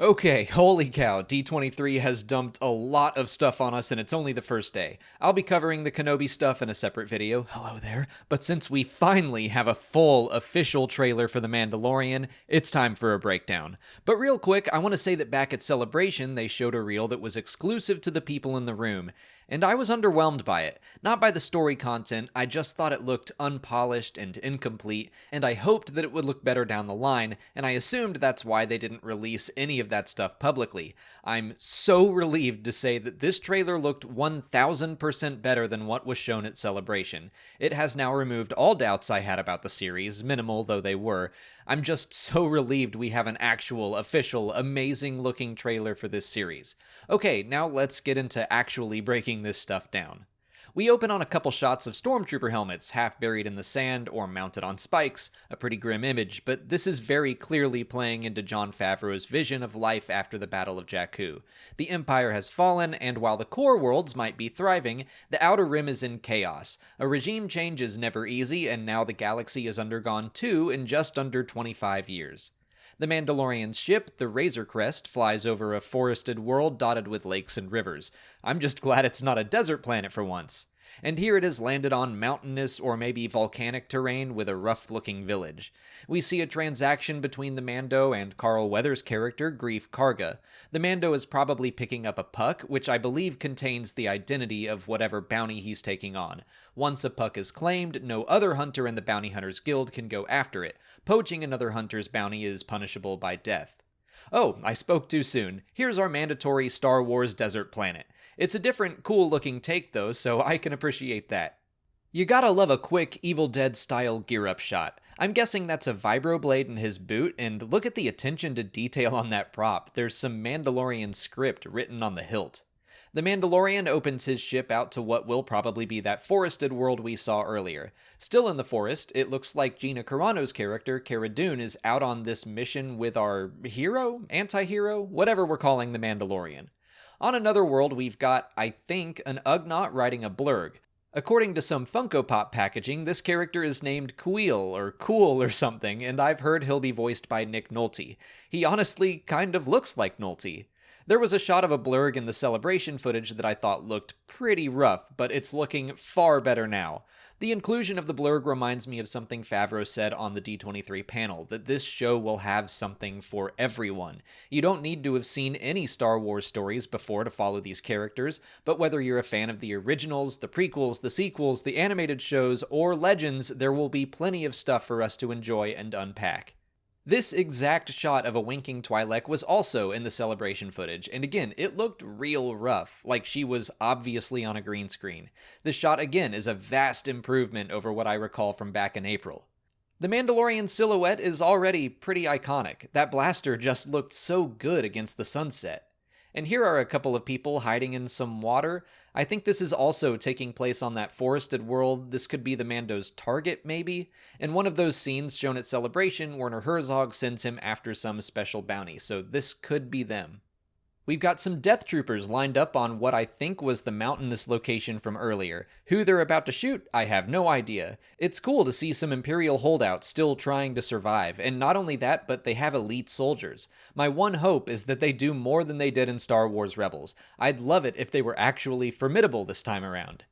Okay, holy cow, D23 has dumped a lot of stuff on us and it's only the first day. I'll be covering the Kenobi stuff in a separate video, hello there, but since we finally have a full official trailer for The Mandalorian, it's time for a breakdown. But real quick, I want to say that back at Celebration they showed a reel that was exclusive to the people in the room, and I was underwhelmed by it. Not by the story content, I just thought it looked unpolished and incomplete, and I hoped that it would look better down the line, and I assumed that's why they didn't release any of that stuff publicly. I'm so relieved to say that this trailer looked 1000% better than what was shown at Celebration. It has now removed all doubts I had about the series, minimal though they were. I'm just so relieved we have an actual, official, amazing looking trailer for this series. Okay, now let's get into actually breaking this stuff down. We open on a couple shots of stormtrooper helmets, half buried in the sand or mounted on spikes, a pretty grim image, but this is very clearly playing into Jon Favreau's vision of life after the Battle of Jakku. The Empire has fallen, and while the core worlds might be thriving, the Outer Rim is in chaos. A regime change is never easy, and now the galaxy has undergone two in just under 25 years. The Mandalorian's ship, the Razor Crest, flies over a forested world dotted with lakes and rivers. I'm just glad it's not a desert planet for once. And here it is landed on mountainous or maybe volcanic terrain with a rough-looking village. We see a transaction between the Mando and Carl Weathers' character, Greef Karga. The Mando is probably picking up a puck, which I believe contains the identity of whatever bounty he's taking on. Once a puck is claimed, no other hunter in the Bounty Hunters Guild can go after it. Poaching another hunter's bounty is punishable by death. Oh, I spoke too soon. Here's our mandatory Star Wars desert planet. It's a different, cool-looking take, though, so I can appreciate that. You gotta love a quick Evil Dead-style gear-up shot. I'm guessing that's a vibroblade in his boot, and look at the attention to detail on that prop. There's some Mandalorian script written on the hilt. The Mandalorian opens his ship out to what will probably be that forested world we saw earlier. Still in the forest, it looks like Gina Carano's character, Cara Dune, is out on this mission with our hero? Anti-hero? Whatever we're calling the Mandalorian. On another world, we've got, I think, an Ugnaught riding a blurg. According to some Funko Pop packaging, this character is named Queel or Cool or something, and I've heard he'll be voiced by Nick Nolte. He honestly kind of looks like Nolte. There was a shot of a blurg in the Celebration footage that I thought looked pretty rough, but it's looking far better now. The inclusion of the blurg reminds me of something Favreau said on the D23 panel, that this show will have something for everyone. You don't need to have seen any Star Wars stories before to follow these characters, but whether you're a fan of the originals, the prequels, the sequels, the animated shows, or Legends, there will be plenty of stuff for us to enjoy and unpack. This exact shot of a winking Twi'lek was also in the Celebration footage, and again, it looked real rough, like she was obviously on a green screen. This shot again is a vast improvement over what I recall from back in April. The Mandalorian silhouette is already pretty iconic. That blaster just looked so good against the sunset. And here are a couple of people hiding in some water. I think this is also taking place on that forested world. This could be the Mando's target, maybe? In one of those scenes shown at Celebration, Werner Herzog sends him after some special bounty, so this could be them. We've got some Death Troopers lined up on what I think was the mountainous location from earlier. Who they're about to shoot, I have no idea. It's cool to see some Imperial holdouts still trying to survive, and not only that, but they have elite soldiers. My one hope is that they do more than they did in Star Wars Rebels. I'd love it if they were actually formidable this time around.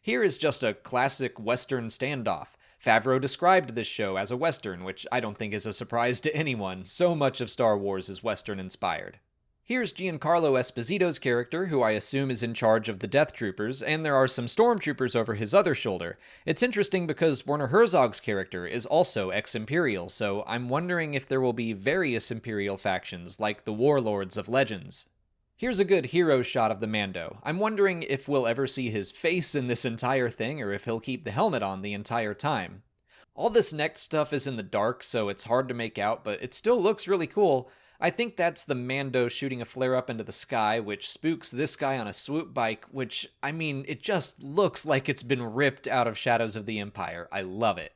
Here is just a classic Western standoff. Favreau described this show as a Western, which I don't think is a surprise to anyone. So much of Star Wars is Western-inspired. Here's Giancarlo Esposito's character, who I assume is in charge of the Death Troopers, and there are some Stormtroopers over his other shoulder. It's interesting because Werner Herzog's character is also ex-Imperial, so I'm wondering if there will be various Imperial factions, like the Warlords of Legends. Here's a good hero shot of the Mando. I'm wondering if we'll ever see his face in this entire thing, or if he'll keep the helmet on the entire time. All this next stuff is in the dark, so it's hard to make out, but it still looks really cool. I think that's the Mando shooting a flare up into the sky, which spooks this guy on a swoop bike, which, I mean, it just looks like it's been ripped out of Shadows of the Empire. I love it.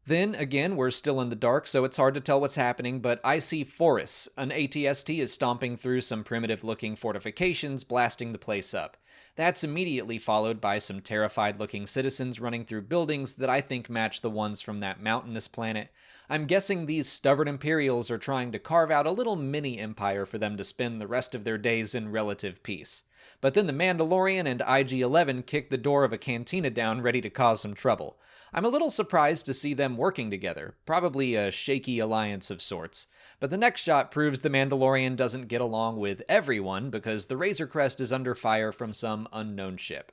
Then, again, we're still in the dark, so it's hard to tell what's happening, but I see forests. An ATST is stomping through some primitive-looking fortifications, blasting the place up. That's immediately followed by some terrified looking citizens running through buildings that I think match the ones from that mountainous planet. I'm guessing these stubborn Imperials are trying to carve out a little mini empire for them to spend the rest of their days in relative peace. But then the Mandalorian and IG-11 kick the door of a cantina down ready to cause some trouble. I'm a little surprised to see them working together, probably a shaky alliance of sorts. But the next shot proves the Mandalorian doesn't get along with everyone because the Razor Crest is under fire from some unknown ship.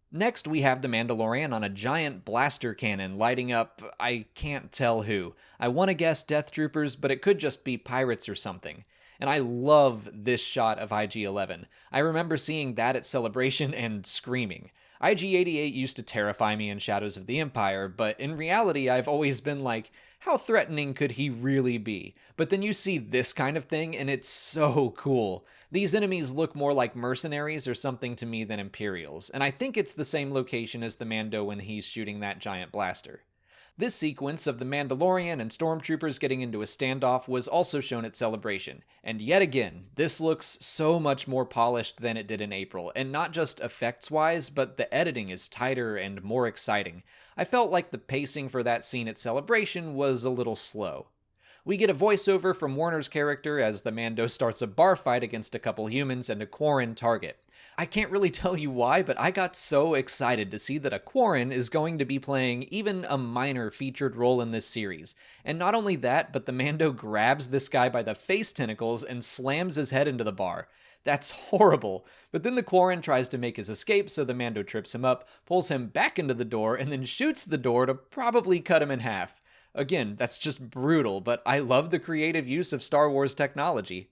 Next, we have the Mandalorian on a giant blaster cannon lighting up, I can't tell who. I want to guess Death Troopers, but it could just be pirates or something. And I love this shot of IG-11. I remember seeing that at Celebration and screaming. IG-88 used to terrify me in Shadows of the Empire, but in reality I've always been like, how threatening could he really be? But then you see this kind of thing and it's so cool. These enemies look more like mercenaries or something to me than Imperials, and I think it's the same location as the Mando when he's shooting that giant blaster. This sequence of the Mandalorian and stormtroopers getting into a standoff was also shown at Celebration, and yet again, this looks so much more polished than it did in April, and not just effects-wise, but the editing is tighter and more exciting. I felt like the pacing for that scene at Celebration was a little slow. We get a voiceover from Warner's character as the Mando starts a bar fight against a couple humans and a Quarren target. I can't really tell you why, but I got so excited to see that a Quarren is going to be playing even a minor featured role in this series. And not only that, but the Mando grabs this guy by the face tentacles and slams his head into the bar. That's horrible. But then the Quarren tries to make his escape, so the Mando trips him up, pulls him back into the door, and then shoots the door to probably cut him in half. Again, that's just brutal, but I love the creative use of Star Wars technology.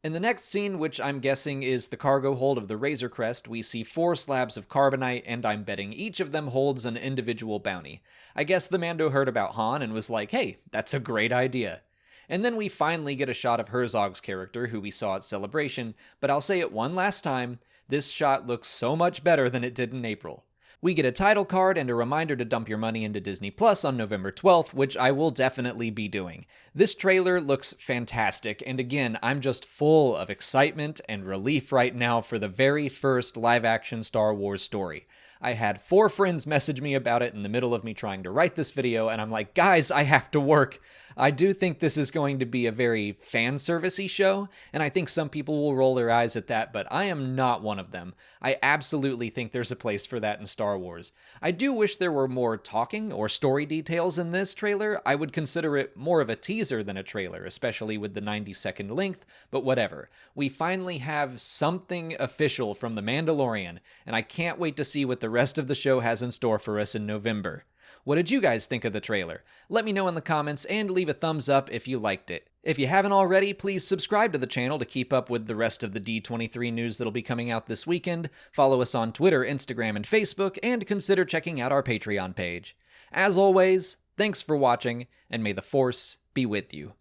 In the next scene, which I'm guessing is the cargo hold of the Razor Crest, we see 4 slabs of carbonite, and I'm betting each of them holds an individual bounty. I guess the Mando heard about Han and was like, hey, that's a great idea. And then we finally get a shot of Herzog's character, who we saw at Celebration, but I'll say it one last time, this shot looks so much better than it did in April. We get a title card and a reminder to dump your money into Disney Plus on November 12th, which I will definitely be doing. This trailer looks fantastic, and again, I'm just full of excitement and relief right now for the very first live-action Star Wars story. I had 4 friends message me about it in the middle of me trying to write this video, and I'm like, guys, I have to work. I do think this is going to be a very fan service-y show, and I think some people will roll their eyes at that, but I am not one of them. I absolutely think there's a place for that in Star Wars. I do wish there were more talking or story details in this trailer. I would consider it more of a teaser than a trailer, especially with the 90-second length, but whatever. We finally have something official from The Mandalorian, and I can't wait to see what the rest of the show has in store for us in November. What did you guys think of the trailer? Let me know in the comments and leave a thumbs up if you liked it. If you haven't already, please subscribe to the channel to keep up with the rest of the D23 news that'll be coming out this weekend. Follow us on Twitter, Instagram, and Facebook, and consider checking out our Patreon page. As always, thanks for watching, and may the Force be with you.